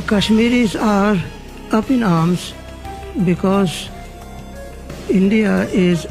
Kashmiris are up in arms because India is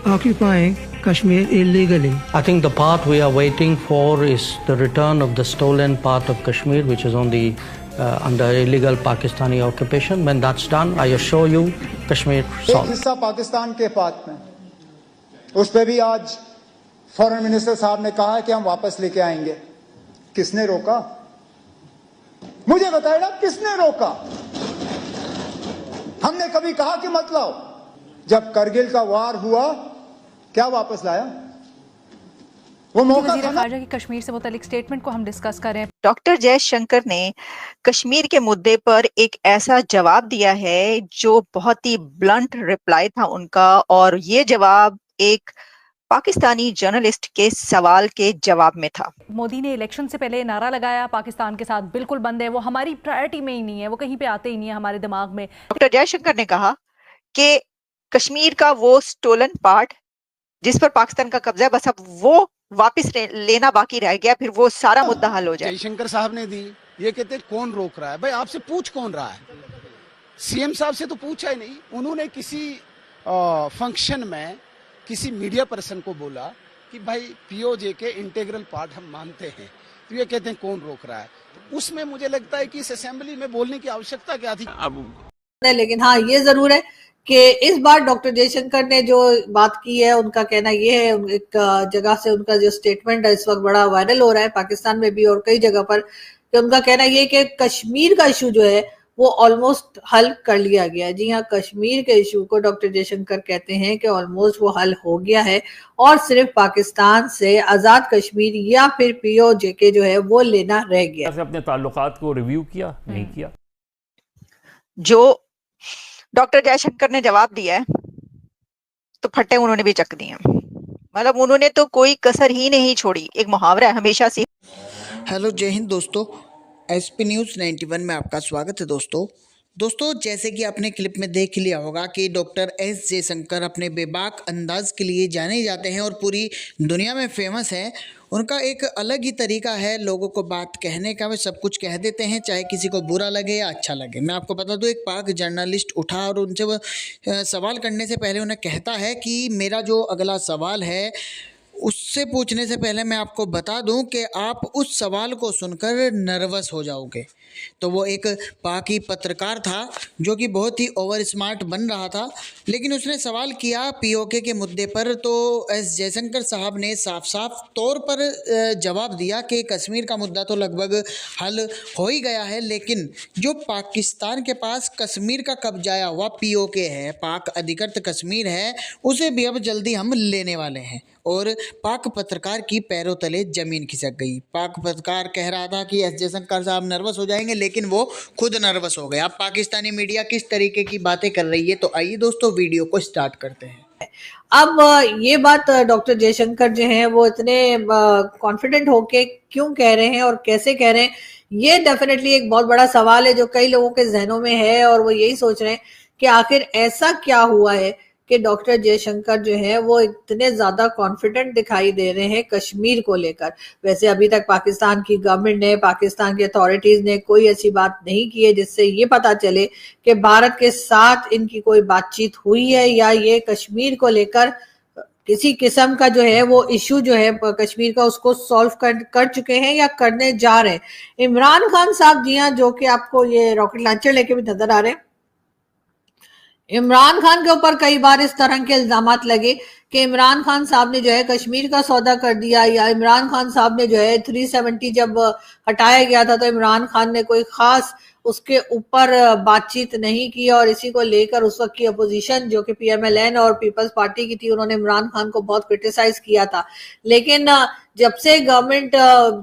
occupying Kashmir illegally. I think the part we are waiting for is the return of the stolen part of Kashmir, which is on the under illegal Pakistani occupation. When that's done, I assure you, Kashmir solved. एक हिस्सा पाकिस्तान के पास में, उस पे भी आज foreign minister साहब ने कहा है कि हम वापस लेके आएंगे। किसने रोका? मुझे बताइएगा, किसने रोका? हमने कभी कहा कि मत लाओ। जब करगिल का वार हुआ, क्या वापस लाया? वो मौका था ना। की कश्मीर से मुतालिक स्टेटमेंट को हम डिस्कस कर रहे हैं। डॉक्टर जयशंकर ने कश्मीर के मुद्दे पर एक ऐसा जवाब दिया है जो बहुत ही ब्लंट रिप्लाई था उनका, और ये जवाब एक पाकिस्तानी जर्नलिस्ट के सवाल के जवाब में था। मोदी ने इलेक्शन से पहले नारा लगाया पाकिस्तान के साथ बिल्कुल बंद है, वो हमारी प्रायोरिटी में ही नहीं है, वो कहीं पे आते ही नहीं है हमारे दिमाग में। डॉक्टर जयशंकर ने कहा कि कश्मीर का वो स्टोलन पार्ट जिस पर पाकिस्तान का कब्जा है, बस अब वो वापस लेना बाकी रह गया, फिर वो सारा मुद्दा हल हो जाए। जयशंकर साहब ने दी, ये कहते कौन रोक रहा है? भाई आपसे पूछ कौन रहा है? सीएम साहब से तो पूछा ही नहीं। उन्होंने किसी फंक्शन में किसी मीडिया पर्सन को बोला कि भाई पीओजे के इंटीग्रल पार्ट हम मानते हैं, तो ये कहते हैं कौन रोक रहा है? तो उसमें मुझे लगता है कि इस असेंबली में बोलने की आवश्यकता क्या थी? लेकिन हाँ, ये जरूर है कि इस बार डॉक्टर जयशंकर ने जो बात की है, उनका कहना ये है, एक जगह से उनका जो स्टेटमेंट है इस वक्त बड़ा वायरल हो रहा है पाकिस्तान में भी और कई जगह पर, कि उनका कहना ये कि कश्मीर का इशू जो है वो ऑलमोस्ट हल कर लिया गया है। जी हाँ, कश्मीर के इशू को डॉक्टर जयशंकर कहते हैं कि ऑलमोस्ट वो हल हो गया है और सिर्फ पाकिस्तान से आजाद कश्मीर या फिर पीओजे के जो है वो लेना रह गया। अपने ताल्लुकात को रिव्यू किया नहीं किया? जो डॉक्टर जयशंकर ने जवाब दिया है तो फट्टे उन्होंने भी चक दिए, मतलब उन्होंने तो कोई कसर ही नहीं छोड़ी। एक मुहावरा है हमेशा से। हेलो, जय हिंद दोस्तों, एसपी न्यूज़ 91 में आपका स्वागत है। दोस्तों जैसे कि आपने क्लिप में देख लिया होगा कि डॉक्टर एस जयशंकर अपने बेबाक अंदाज के लिए जाने जाते हैं और पूरी दुनिया में फेमस हैं। उनका एक अलग ही तरीका है लोगों को बात कहने का, वे सब कुछ कह देते हैं, चाहे किसी को बुरा लगे या अच्छा लगे। मैं आपको बता दूं, एक पाक जर्नलिस्ट उठा और उनसे वो सवाल करने से पहले उन्हें कहता है कि मेरा जो अगला सवाल है उससे पूछने से पहले मैं आपको बता दूं कि आप उस सवाल को सुनकर नर्वस हो जाओगे। तो वो एक पाकी पत्रकार था जो कि बहुत ही ओवर स्मार्ट बन रहा था, लेकिन उसने सवाल किया पीओके के मुद्दे पर, तो एस जयशंकर साहब ने साफ साफ तौर पर जवाब दिया कि कश्मीर का मुद्दा तो लगभग हल हो ही गया है, लेकिन जो पाकिस्तान के पास कश्मीर का कब्जाया हुआ पीओके है, पाक अधिकृत कश्मीर है, उसे भी अब जल्दी हम लेने वाले हैं। और पाक पत्रकार की पैरों तले जमीन खिसक गई। पाक पत्रकार कह रहा था कि एस जयशंकर साहब नर्वस हो जाएंगे, लेकिन वो खुद नर्वस हो गए। अब पाकिस्तानी मीडिया किस तरीके की बातें कर रही है, तो आइए दोस्तों वीडियो को स्टार्ट करते हैं। अब ये बात डॉक्टर जयशंकर जो हैं वो इतने कॉन्फिडेंट होके क्यों कह रहे हैं और कैसे कह रहे हैं, ये डेफिनेटली एक बहुत बड़ा सवाल है जो कई लोगों के जहनों में है, और वो यही सोच रहे हैं कि आखिर ऐसा क्या हुआ है कि डॉक्टर जयशंकर जो है वो इतने ज्यादा कॉन्फिडेंट दिखाई दे रहे हैं कश्मीर को लेकर। वैसे अभी तक पाकिस्तान की गवर्नमेंट ने, पाकिस्तान की अथॉरिटीज ने कोई ऐसी बात नहीं की है जिससे ये पता चले कि भारत के साथ इनकी कोई बातचीत हुई है या ये कश्मीर को लेकर किसी किस्म का जो है वो इशू जो है कश्मीर का उसको सॉल्व कर चुके हैं या करने जा रहे हैं। इमरान खान साहब, जी हाँ, जो कि आपको ये रॉकेट लॉन्चर लेके भी नजर आ रहे हैं, इमरान खान के ऊपर कई बार इस तरह के इल्जामात लगे कि इमरान खान साहब ने जो है कश्मीर का सौदा कर दिया, या इमरान खान साहब ने जो है 370 जब हटाया गया था तो इमरान खान ने कोई खास उसके ऊपर बातचीत नहीं की, और इसी को लेकर उस वक्त की अपोजिशन जो कि पीएमएलएन और पीपल्स पार्टी की थी, उन्होंने इमरान खान को बहुत क्रिटिसाइज किया था। लेकिन जब से गवर्नमेंट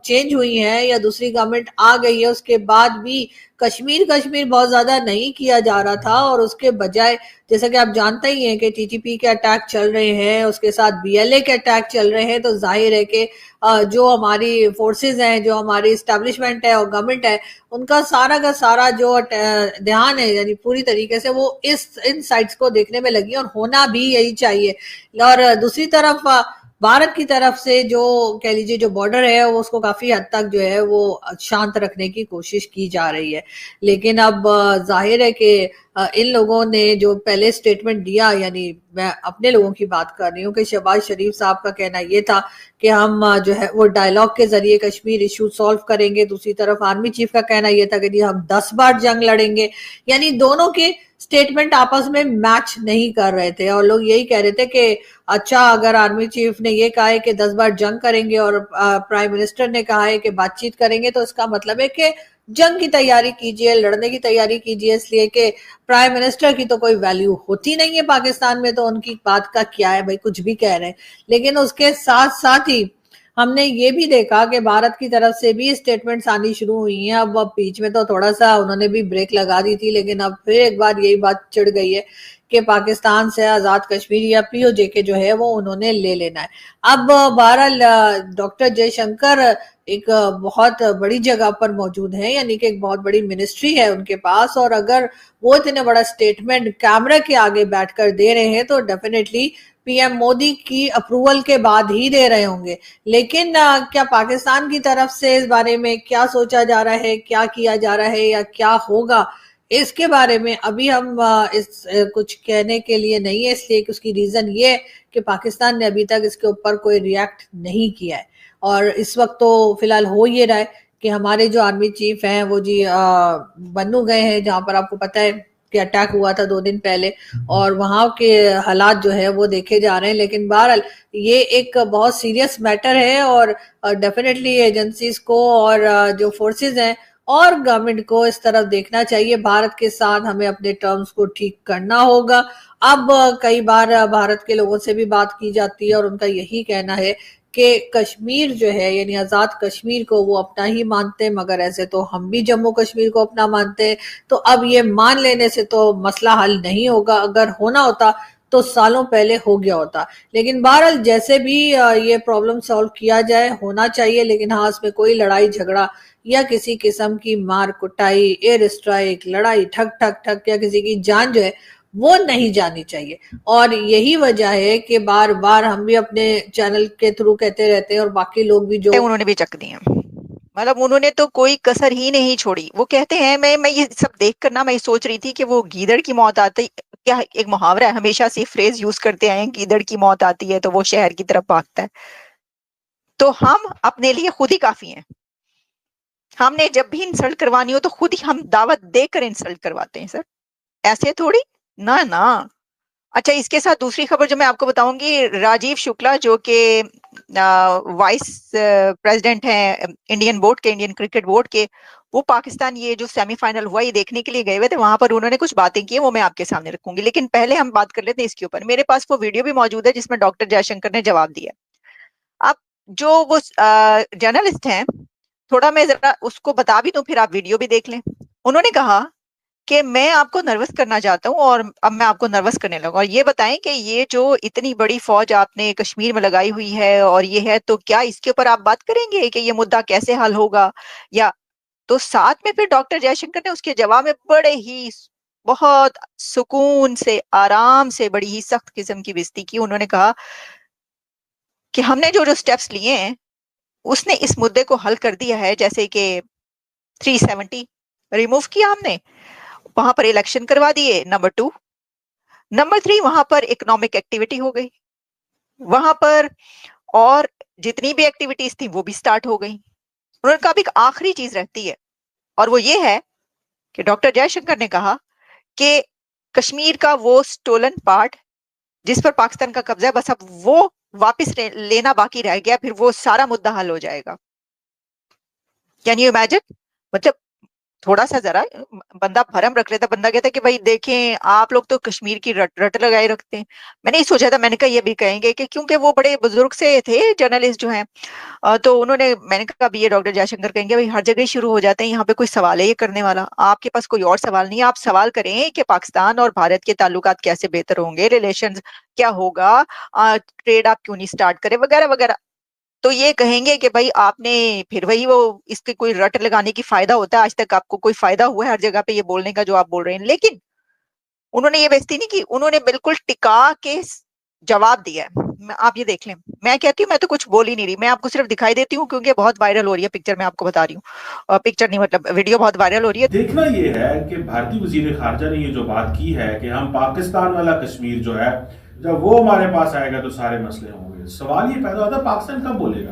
चेंज हुई है या दूसरी गवर्नमेंट आ गई है, उसके बाद भी कश्मीर बहुत ज्यादा नहीं किया जा रहा था, और उसके बजाय जैसा कि आप जानते ही हैं कि टीटीपी के अटैक चल रहे हैं, उसके साथ बीएलए के अटैक चल रहे हैं, तो जाहिर है कि जो हमारी फोर्सेस हैं, जो हमारी एस्टेब्लिशमेंट है और गवर्नमेंट है, उनका सारा का सारा जो ध्यान है यानी पूरी तरीके से वो इन साइट्स को देखने में लगी, और होना भी यही चाहिए। और दूसरी तरफ भारत की तरफ से जो कह लीजिए जो बॉर्डर है वो उसको काफी हद तक जो है वो शांत रखने की कोशिश की जा रही है। लेकिन अब जाहिर है कि इन लोगों ने जो पहले स्टेटमेंट दिया, यानी मैं अपने लोगों की बात कर रही हूँ कि शहबाज शरीफ साहब का कहना ये था कि हम जो है वो डायलॉग के जरिए कश्मीर इशू सॉल्व करेंगे। दूसरी तरफ आर्मी चीफ का कहना ये था कि जी हम 10 बार जंग लड़ेंगे। यानी दोनों के स्टेटमेंट आपस में मैच नहीं कर रहे थे और लोग यही कह रहे थे कि अच्छा, अगर आर्मी चीफ ने ये कहा है कि 10 बार जंग करेंगे और प्राइम मिनिस्टर ने कहा है कि बातचीत करेंगे, तो इसका मतलब है कि जंग की तैयारी कीजिए, लड़ने की तैयारी कीजिए, इसलिए कि प्राइम मिनिस्टर की तो कोई वैल्यू होती नहीं है पाकिस्तान में, तो उनकी बात का क्या है भाई, कुछ भी कह रहे हैं। लेकिन उसके साथ साथ ही हमने ये भी देखा कि भारत की तरफ से भी स्टेटमेंट्स आनी शुरू हुई हैं। अब बीच में तो थोड़ा सा उन्होंने भी ब्रेक लगा दी थी, लेकिन अब फिर एक बार यही बात चिढ़ गई है कि पाकिस्तान से आजाद कश्मीर या पीओजे के जो है वो उन्होंने ले लेना है। अब बहरहाल डॉक्टर जयशंकर एक बहुत बड़ी जगह पर मौजूद है, यानी कि एक बहुत बड़ी मिनिस्ट्री है उनके पास, और अगर वो इतने बड़ा स्टेटमेंट कैमरा के आगे बैठकर दे रहे हैं तो डेफिनेटली पीएम मोदी की अप्रूवल के बाद ही दे रहे होंगे। लेकिन क्या पाकिस्तान की तरफ से इस बारे में क्या सोचा जा रहा है, क्या किया जा रहा है या क्या होगा, इसके बारे में अभी हम कुछ कहने के लिए नहीं है, इसलिए कि उसकी रीजन ये है कि पाकिस्तान ने अभी तक इसके ऊपर कोई रिएक्ट नहीं किया है। और इस वक्त तो फिलहाल हो ये रहा है कि हमारे जो आर्मी चीफ हैं वो जी बन्नू गए हैं, जहां पर आपको पता है कि अटैक हुआ था 2 दिन पहले, और वहां के हालात जो है वो देखे जा रहे हैं। लेकिन बहरहाल ये एक बहुत सीरियस मैटर है और डेफिनेटली एजेंसीज को और जो फोर्सेस हैं और गवर्नमेंट को इस तरफ देखना चाहिए। भारत के साथ हमें अपने टर्म्स को ठीक करना होगा। अब कई बार भारत के लोगों से भी बात की जाती है और उनका यही कहना है कि कश्मीर जो है यानी आजाद कश्मीर को वो अपना ही मानते हैं, मगर ऐसे तो हम भी जम्मू कश्मीर को अपना मानते हैं। तो अब ये मान लेने से तो मसला हल नहीं होगा, अगर होना होता तो सालों पहले हो गया होता। लेकिन बहरहाल जैसे भी ये प्रॉब्लम सॉल्व किया जाए होना चाहिए, लेकिन हाँ इसमें कोई लड़ाई झगड़ा या किसी किस्म की मार कुटाई, एयर स्ट्राइक, लड़ाई ठक ठक ठक या किसी की जान जो है वो नहीं जानी चाहिए। और यही वजह है कि बार बार हम भी अपने चैनल के थ्रू कहते रहते हैं और बाकी लोग भी जो उन्होंने भी चक दिए, मतलब उन्होंने तो कोई कसर ही नहीं छोड़ी। वो कहते हैं, मैं ये सब देख कर ना मैं सोच रही थी कि वो गीदड़ की मौत आती, क्या एक मुहावरा है, हमेशा से फ्रेज यूज करते आए हैं, गीदड़ की मौत आती है तो वो शहर की तरफ भागता है। तो हम अपने लिए खुद ही काफी हैं। हमने जब भी इंसल्ट करवानी हो तो खुद ही हम दावत देकर इंसल्ट करवाते हैं सर, ऐसे थोड़ी ना ना। अच्छा, इसके साथ दूसरी खबर जो मैं आपको बताऊंगी, राजीव शुक्ला जो कि वाइस प्रेसिडेंट हैं इंडियन बोर्ड के, इंडियन क्रिकेट बोर्ड के, वो पाकिस्तान ये जो सेमीफाइनल हुआ ये देखने के लिए गए हुए थे। वहां पर उन्होंने कुछ बातें की, वो मैं आपके सामने रखूंगी। लेकिन पहले हम बात कर लेते हैं इसके ऊपर। मेरे पास वो वीडियो भी मौजूद है जिसमें डॉक्टर जयशंकर ने जवाब दिया। अब जो वो जर्नलिस्ट हैं, थोड़ा मैं जरा उसको बता भी दूं, फिर आप वीडियो भी देख लें। उन्होंने कहा कि मैं आपको नर्वस करना चाहता हूं और अब मैं आपको नर्वस करने लगा, और ये बताएं कि ये जो इतनी बड़ी फौज आपने कश्मीर में लगाई हुई है और ये है, तो क्या इसके ऊपर आप बात करेंगे कि ये मुद्दा कैसे हल होगा या। तो साथ में फिर डॉक्टर जयशंकर ने उसके जवाब में बड़े ही बहुत सुकून से, आराम से, बड़ी ही सख्त किस्म की बेइज्जती की। उन्होंने कहा कि हमने जो जो स्टेप्स लिए हैं उसने इस मुद्दे को हल कर दिया है, जैसे कि 370 रिमूव किया हमने, वहां पर इलेक्शन करवा दिए, नंबर 2, नंबर 3 वहां पर इकोनॉमिक एक्टिविटी हो गई, वहां पर और जितनी भी एक्टिविटीज थी वो भी स्टार्ट हो गई। उन्होंने कहा एक आखिरी चीज रहती है, और वो ये है कि डॉक्टर जयशंकर ने कहा कि कश्मीर का वो स्टोलन पार्ट जिस पर पाकिस्तान का कब्जा है, बस अब वो वापस लेना बाकी रह गया, फिर वो सारा मुद्दा हल हो जाएगा। Can you imagine? मतलब थोड़ा सा जरा बंदा भरम रख लेता, बंदा कहता कि भाई देखें आप लोग तो कश्मीर की रट लगाए रखते हैं। मैंने ही सोचा था, मैंने कहा ये भी कहेंगे कि क्योंकि वो बड़े बुजुर्ग से थे जर्नलिस्ट जो हैं, तो उन्होंने, मैंने कहा अभी ये डॉक्टर जयशंकर कहेंगे भाई हर जगह शुरू हो जाते हैं, यहाँ पे कोई सवाल है ये करने वाला, आपके पास कोई और सवाल नहीं है, आप सवाल करें कि पाकिस्तान और भारत के ताल्लुकात कैसे बेहतर होंगे, रिलेशन क्या होगा, ट्रेड आप क्यों नहीं स्टार्ट करें, वगैरह वगैरह। तो ये कहेंगे कि भाई आपने फिर वही वो इसके कोई रट लगाने की फायदा होता है, आज तक आपको कोई फायदा हुआ है हर जगह पे ये बोलने का जो आप बोल रहे हैं। लेकिन उन्होंने ये बेइज्जती नहीं की, उन्होंने बिल्कुल टिका के जवाब दिया है। आप ये देख लें। मैं कहती हूँ मैं तो कुछ बोल ही नहीं रही, मैं आपको सिर्फ दिखाई देती हूँ क्योंकि बहुत वायरल हो रही है पिक्चर, मैं आपको बता रही हूँ। पिक्चर नहीं मतलब वीडियो बहुत वायरल हो रही है। देखना ये है कि भारतीय वजीर खारजा ने ये जो बात की है कि हम पाकिस्तान वाला कश्मीर जो है जब वो हमारे पास आएगा तो सारे मसले होंगे, सवाल ये पैदा होता है पाकिस्तान कब बोलेगा?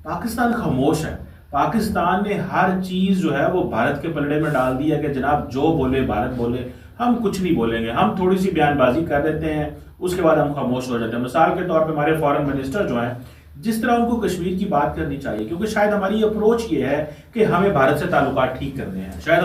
पाकिस्तान खामोश है। पाकिस्तान ने हर चीज जो है वो भारत के पलड़े में डाल दी है कि जनाब जो बोले भारत बोले, हम कुछ नहीं बोलेंगे, हम थोड़ी सी बयानबाजी कर देते हैं उसके बाद हम खामोश हो जाते हैं। मिसाल के तौर पे हमारे फॉरेन मिनिस्टर जो हैं, जिस तरह उनको कश्मीर की बात करनी चाहिए, क्योंकि शायद हमारी अप्रोच ये है कि हमें भारत से ताल्लुकात ठीक करने हैं, शायद